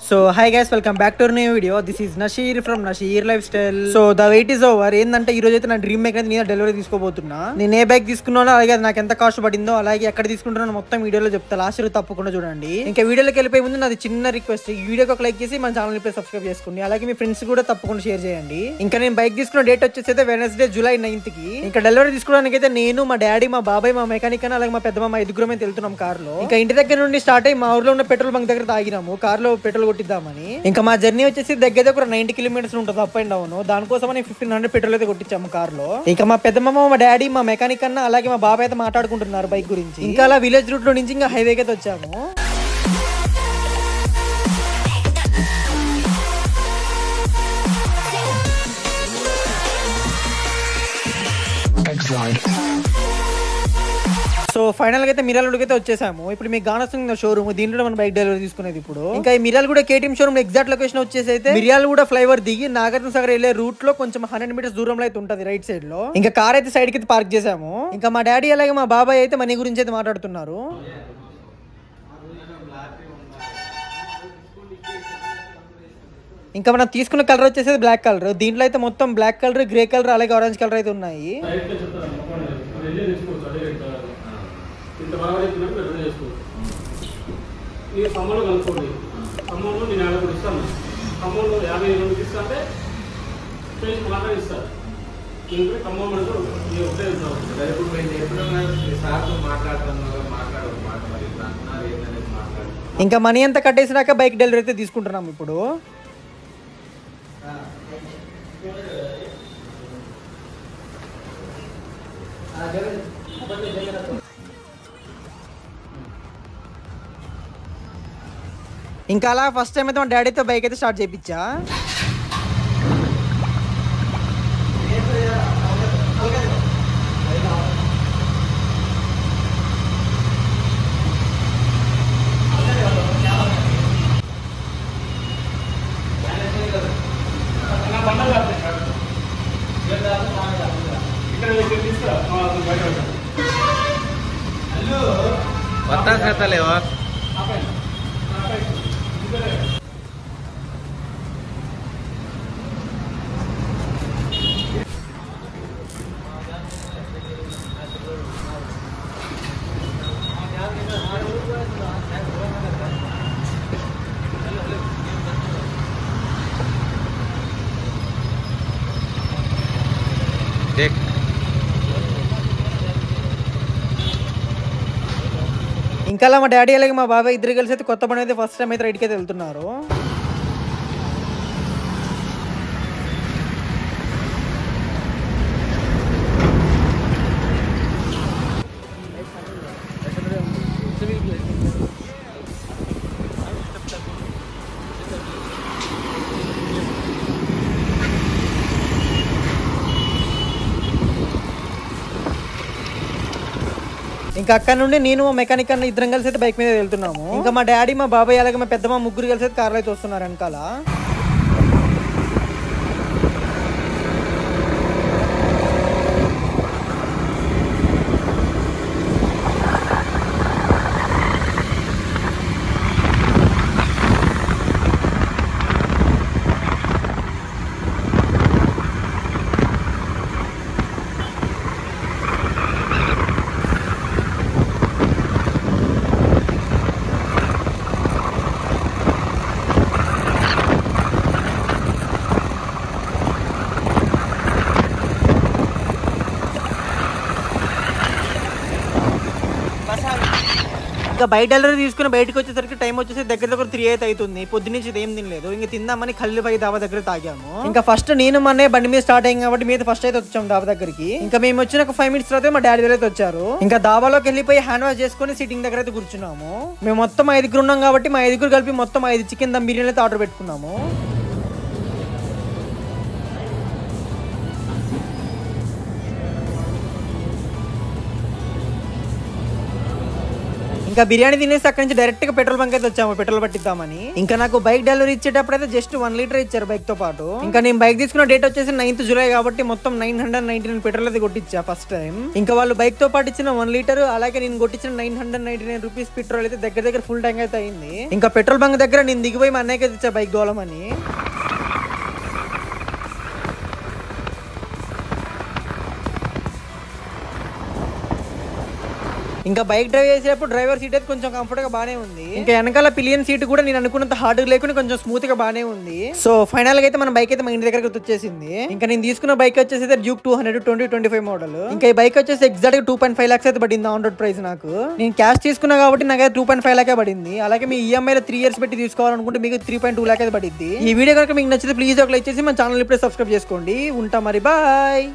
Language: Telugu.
So hi guys, welcome back to new video. This is Nasheer from Nasheer lifestyle. So the wait is over. ఏంటంటే ఈ రోజు అయితే నా డ్రీమ్ బైక్ అయితే నేను డెలివరీ తీసుకోబోతున్నా. నేను ఏ బైక్ తీసుకున్నానో, అలాగే అది నాకు ఎంత కాస్ట్ పడిందో, అలాగే ఎక్కడ తీసుకుంటున్నానో మొత్తం వీడియోలో చెప్తా. లాస్ట్ ఇయర్ తప్పకుండా చూడండి. ఇంకా వీడియోలోకి వెళ్ళిపోయే ముందు నాది చిన్న రిక్వెస్ట్, ఈ వీడియోకి ఒక లైక్ చేసి మన ఛానల్ ని సబ్స్క్రైబ్ చేసుకోండి. అలాగే మీ ఫ్రెండ్స్ కూడా తప్పకుండా షేర్ చేయండి. ఇంకా నేను బైక్ తీసుకున్న డేట్ వచ్చేసి అయితే వెనస్డే జూలై 9th కి. ఇంకా డెలివరీ తీసుకోవడానికి అయితే నేను, మా డాడీ, మా బాబాయ్, మా మెకానిక్ అని, అలాగే మా పెద్దమ్మ ఐదుగురం అయితే వెళ్తున్నాం కార్ లో. ఇంకా ఇంటి దగ్గర నుండి స్టార్ట్ అయ్యి మా ఊర్లో ఉన్న పెట్రోల్ బంక్ దగ్గర తాగినాము, కార్ లో పెట్రోల్ కొట్టిద్దామని. ఇంకా మా జర్నీ వచ్చేసి దగ్గర ఒక 90 కిలోమీటర్స్ ఉంటుంది అప్ అండ్ డౌన్. దానికోసం 1500 పెట్రోల్ అయితే కొట్టించాము కార్ లో. ఇంకా మా పెద్దమ్మ, మా డాడీ, మా మెకానిక్ అన్న, అలాగే మా బాబాయ్ అయితే మాట్లాడుకుంటున్నారు బైక్ గురించి. ఇంకా అలా విలేజ్ రూట్ లో నుంచి ఇంకా హైవేకి అయితే వచ్చాము. సో ఫైనల్ గా అయితే మిర్యాలగూడకి అయితే వచ్చేసాము. ఇప్పుడు మీకు కానొస్తుంది షోరూమ్, దీంట్లో మనం బైక్ డెలివరీ తీసుకునేది. ఇప్పుడు ఇంకా ఈ Miryalaguda KTM showroom exact location వచ్చేసి అయితే మిర్యాలగూడ ఫ్లైఓవర్ దిగి నాగార్జున సాగర్ వెళ్ళే రూట్ లో కొంచెం 100 మీటర్స్ దూరంలో అయితే ఉంటది రైట్ సైడ్ లో. ఇంకా కార్ అయితే సైడ్ కి అయితే పార్క్ చేసాము. ఇంకా మా డాడీ అలాగే మా బాబాయ్ అయితే మనీ గురించి అయితే మాట్లాడుతున్నారు. ఇంకా మనం తీసుకున్న కలర్ వచ్చేసి బ్లాక్ కలర్. దీంట్లో అయితే మొత్తం బ్లాక్ కలర్, గ్రే కలర్, అలాగే ఆరెంజ్ కలర్ అయితే ఉన్నాయి. ఇంకా మనీ అంతా కట్టేసినాక బైక్ డెలివరీ అయితే తీసుకుంటున్నాం ఇప్పుడు. ఇంకా అలా ఫస్ట్ టైం అయితే మా డాడీతో బైక్ అయితే స్టార్ట్ చేయించా. ఇంకా మా డాడీ అలాగే మా బాబాయ్ ఇద్దరు కలిసి అయితే కొత్త బండి అయితే ఫస్ట్ టైం అయితే రైడ్కి అయితే వెళ్తున్నారు. ఇంకా అక్కడ నుండి నేను, మా మెకానిక్ అన్న ఇద్దరం కలిసి అయితే బైక్ మీద వెళ్తున్నాము. ఇంకా మా డాడీ, మా బాబాయ్ అలాగే మా పెద్దమ్మ ముగ్గురు కలిసి అయితే కార్లో అయితే వస్తున్నారు వెనకాల. ఇంకా బయట డెలివరీ తీసుకుని బయటకు వచ్చేసరికి టైం వచ్చేసి దగ్గర 3 అయితే అవుతుంది. పొద్దున్నుంచి ఏం తినలేదు. ఇంకా తిందామని ఖలీల్బాయి డాబా దగ్గర తాగాము. ఇంకా ఫస్ట్ నేను మనే బండి మీద స్టార్ట్ అయ్యాం కాబట్టి మీద ఫస్ట్ అయితే వచ్చాము డాబా దగ్గరికి. ఇంకా మేము వచ్చిన ఒక 5 minutes తర్వాత మా డాడీ అయితే వచ్చారు. ఇంకా డాబాలోకి వెళ్ళిపోయి హ్యాండ్ వాష్ చేసుకుని సిట్టింగ్ దగ్గర అయితే కూర్చున్నాము. మేము మొత్తం 5 ఉన్నాం కాబట్టి మా 5 కలిపి మొత్తం 5 చికెన్ దమ్ బిర్యానీ అయితే ఆర్డర్ పెట్టుకున్నాము. ఇంకా బిర్యానీ తినేసి అక్కడి నుంచి డైరెక్ట్ గా పెట్రోల్ బంక్ అయితే వచ్చాము పెట్రోల్ పట్టిద్దామని. ఇంకా నాకు బైక్ డెలివరీ ఇచ్చేటప్పుడు అయితే జస్ట్ 1 లీటర్ ఇచ్చారు బైక్ తో పాటు. ఇంకా నేను బైక్ తీసుకున్న డేట్ వచ్చేసి 9th జూలై కాబట్టి మొత్తం 999 పెట్రోల్ అయితే కొట్టించా ఫస్ట్ టైం. ఇంకా వాళ్ళు బైక్ తో పాటు ఇచ్చిన 1 లీటర్ అలాగే నేను కొట్టించిన 999 రూపీస్ పెట్రోల్ అయితే దగ్గర ఫుల్ ట్యాంక్ అయితే అయింది. ఇంకా పెట్రోల్ బంక్ దగ్గర నేను దిగిపోయి మా అన్నయ్యకి ఇచ్చా బైక్ దోలమని. ఇంకా బైక్ డ్రైవ్ చేసేటప్పుడు డ్రైవర్ సీట్ అయితే కొంచెం కంఫర్ట్ గా బానే ఉంది. ఇంకా వెనకాల పిలియన్ సీట్ కూడా నేను అనుకున్నంత హార్డ్ లేకుండా కొంచెం స్మూత్ గా బానే ఉంది. సో ఫైనల్ గా అయితే మన బైక్ అయితే మా ఇంటి దగ్గరకు వచ్చేసింది. ఇంకా నేను తీసుకున్న బైక్ వచ్చేసి డ్యూక్ 200 2025 మోడల్. ఇంకా ఈ బైక్ వచ్చేసి ఎగ్జాక్ట్ గా 2.5 lakhs అయితే పడింది ఆన్ రోడ్ ప్రైస్. నాకు నేను క్యాష్ తీసుకున్నా కాబట్టి నాకైతే 2.5 lakh పడింది. అలాగే మీ ఈఎంఐ లో 3 years పెట్టి తీసుకోవాలనుకుంటే మీకు 3.2 lakh అయితే పడింది. ఈ వీడియో కనుక మీకు నచ్చితే ప్లీజ్ ఒక లైక్ చేసి మన ఛానల్ ఇప్పుడే సబ్స్క్రైబ్ చేసుకోండి. ఉంటా మరి, బాయ్.